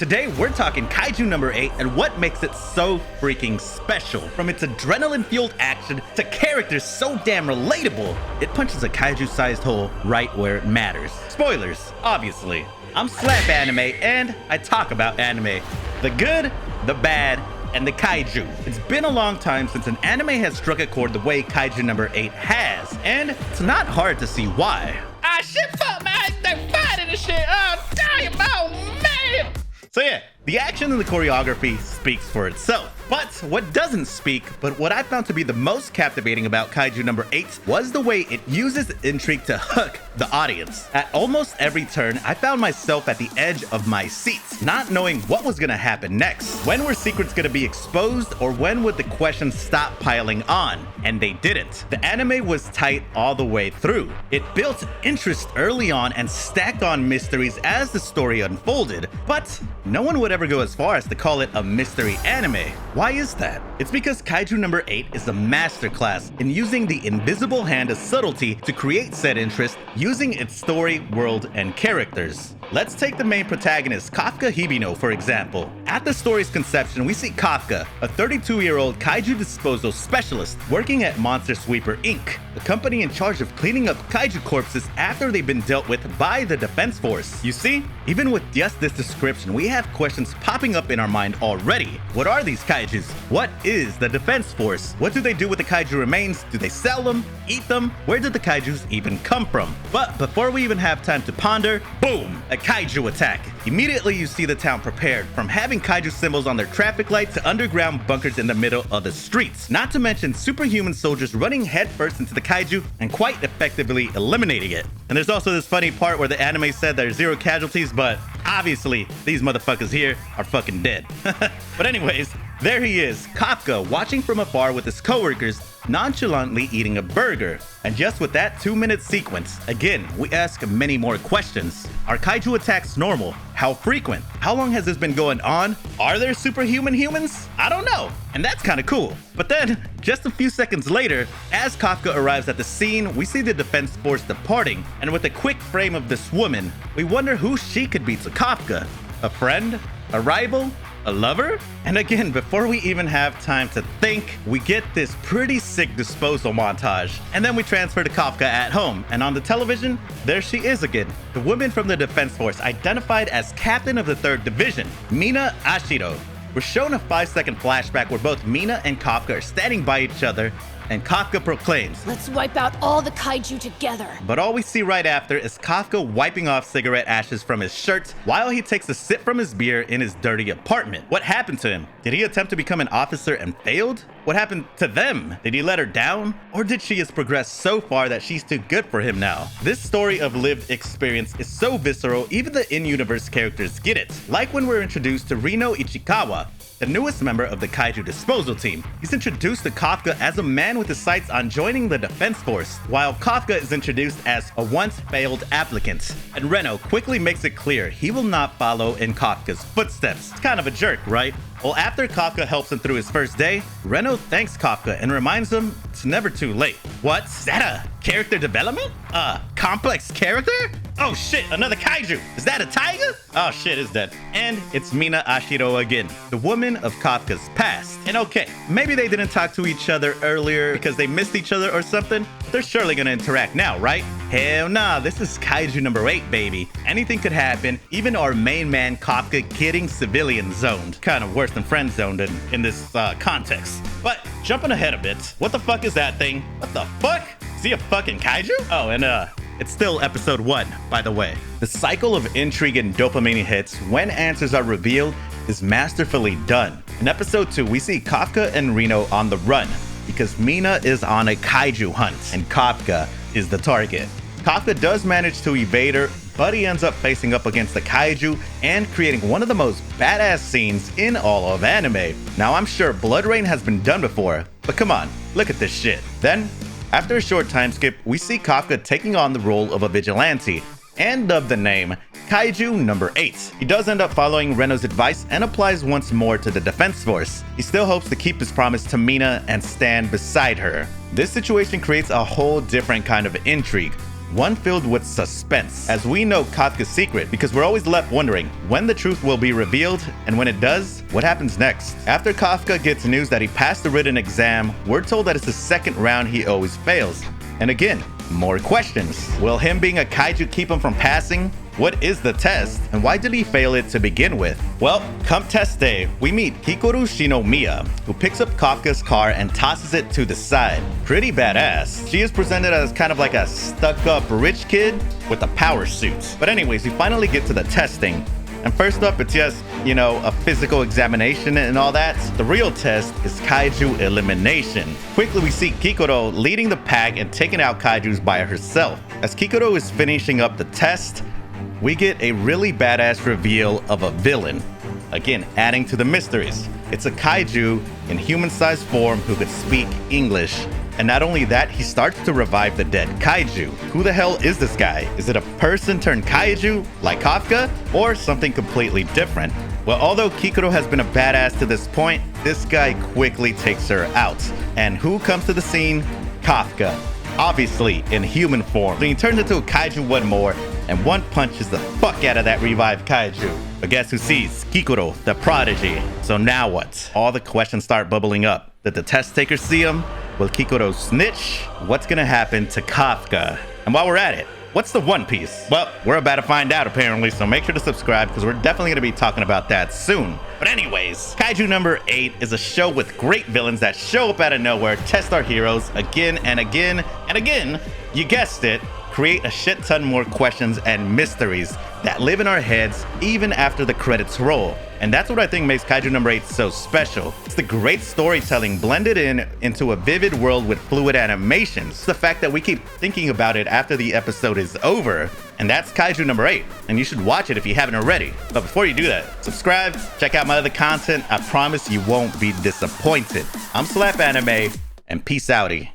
Today we're talking Kaiju number 8 and what makes it so freaking special. From its adrenaline-fueled action to characters so damn relatable, it punches a kaiju-sized hole right where it matters. Spoilers, obviously. I'm Slap Anime and I talk about anime. The good, the bad, and the kaiju. It's been a long time since an anime has struck a chord the way Kaiju number 8 has, and it's not hard to see why. Ah, shit, fuck, man. They fighting and shit. Oh, damn, oh, man. So yeah, the action and the choreography speaks for itself. But what doesn't speak, but what I found to be the most captivating about Kaiju number 8 was the way it uses intrigue to hook the audience. At almost every turn, I found myself at the edge of my seat, not knowing what was gonna happen next. When were secrets gonna be exposed, or when would the questions stop piling on? And they didn't. The anime was tight all the way through. It built interest early on and stacked on mysteries as the story unfolded, but no one would ever go as far as to call it a mystery anime. Why is that? It's because Kaiju number 8 is a masterclass in using the invisible hand of subtlety to create said interest using its story, world, and characters. Let's take the main protagonist, Kafka Hibino, for example. At the story's conception, we see Kafka, a 32-year-old kaiju disposal specialist working at Monster Sweeper Inc., the company in charge of cleaning up kaiju corpses after they've been dealt with by the Defense Force. You see, even with just this description, we have questions popping up in our mind already. What are these kaijus? What is the Defense Force? What do they do with the kaiju remains? Do they sell them? Eat them? Where did the kaijus even come from? But before we even have time to ponder, boom! A kaiju attack. Immediately you see the town prepared, from having kaiju symbols on their traffic lights to underground bunkers in the middle of the streets. Not to mention superhuman soldiers running headfirst into the kaiju and quite effectively eliminating it. And there's also this funny part where the anime said there's 0 casualties, but obviously these motherfuckers here are fucking dead. But anyways, there he is, Kafka, watching from afar with his coworkers, nonchalantly eating a burger. And just with that 2-minute sequence, again, we ask many more questions. Are kaiju attacks normal? How frequent? How long has this been going on? Are there superhuman humans? I don't know. And that's kind of cool. But then, just a few seconds later, as Kafka arrives at the scene, we see the Defense Force departing. And with a quick frame of this woman, we wonder who she could be to Kafka. A friend? A rival? A lover? And again, before we even have time to think, we get this pretty sick disposal montage. And then we transfer to Kafka at home, and on the television, there she is again. The woman from the Defense Force, identified as Captain of the 3rd Division, Mina Ashiro. We're shown a 5-second flashback where both Mina and Kafka are standing by each other, and Kafka proclaims, "Let's wipe out all the kaiju together." But all we see right after is Kafka wiping off cigarette ashes from his shirt while he takes a sip from his beer in his dirty apartment. What happened to him? Did he attempt to become an officer and failed? What happened to them? Did he let her down? Or did she just progress so far that she's too good for him now? This story of lived experience is so visceral, even the in-universe characters get it. Like when we're introduced to Rino Ichikawa, the newest member of the Kaiju disposal team. He's introduced to Kafka as a man with his sights on joining the Defense Force, while Kafka is introduced as a once failed applicant. And Reno quickly makes it clear he will not follow in Kafka's footsteps. It's kind of a jerk, right? Well, after Kafka helps him through his first day, Reno thanks Kafka and reminds him it's never too late. What? Is that a character development? A complex character? Oh shit, another kaiju! Is that a tiger? Oh shit, it's dead. And it's Mina Ashiro again, the woman of Kafka's past. And okay, maybe they didn't talk to each other earlier because they missed each other or something. They're surely gonna interact now, right? Hell nah, this is Kaiju number 8, baby. Anything could happen, even our main man Kafka getting civilian zoned. Kind of worse than friend zoned in this context. But jumping ahead a bit, what the fuck is that thing? What the fuck? Is he a fucking kaiju? Oh, and it's still episode 1, by the way. The cycle of intrigue and dopamine hits when answers are revealed is masterfully done. In episode 2, we see Kafka and Reno on the run because Mina is on a kaiju hunt and Kafka is the target. Kafka does manage to evade her, but he ends up facing up against the kaiju and creating one of the most badass scenes in all of anime. Now I'm sure Blood Rain has been done before, but come on, look at this shit. Then, after a short time skip, we see Kafka taking on the role of a vigilante and dubbed the name Kaiju number 8. He does end up following Reno's advice and applies once more to the Defense Force. He still hopes to keep his promise to Mina and stand beside her. This situation creates a whole different kind of intrigue. one filled with suspense, as we know Kafka's secret, because we're always left wondering when the truth will be revealed, and when it does, what happens next. After Kafka gets news that he passed the written exam, we're told that it's the second round he always fails. And again, more questions. Will him being a kaiju keep him from passing? What is the test, and why did he fail it to begin with? Well, come test day, we meet Hikaru Shinomiya, who picks up Kafka's car and tosses it to the side. Pretty badass. She is presented as kind of like a stuck-up rich kid with a power suit. But anyways, we finally get to the testing. And first up, it's just, you know, a physical examination and all that. The real test is kaiju elimination. Quickly, we see Kikoro leading the pack and taking out kaijus by herself. As Kikoro is finishing up the test, we get a really badass reveal of a villain. Again, adding to the mysteries. It's a kaiju in human-sized form who could speak English. And not only that, he starts to revive the dead kaiju. Who the hell is this guy? Is it a person turned kaiju, like Kafka, or something completely different? Well, although Kikoro has been a badass to this point, this guy quickly takes her out. And who comes to the scene? Kafka. Obviously, in human form. So he turns into a kaiju one more, and one punches the fuck out of that revived kaiju. But guess who sees? Kikoro, the prodigy. So now what? All the questions start bubbling up. Did the test taker see him? Will Kikoro snitch? What's gonna happen to Kafka? And while we're at it, what's the One Piece? Well, we're about to find out apparently, so make sure to subscribe because we're definitely gonna be talking about that soon. But anyways, Kaiju number 8 is a show with great villains that show up out of nowhere, test our heroes again and again and again. You guessed it, create a shit ton more questions and mysteries that live in our heads even after the credits roll. And that's what I think makes Kaiju number 8 so special. It's the great storytelling blended into a vivid world with fluid animations. It's the fact that we keep thinking about it after the episode is over. And that's Kaiju number 8. And you should watch it if you haven't already. But before you do that, subscribe, check out my other content. I promise you won't be disappointed. I'm Slap Anime, and peace outie.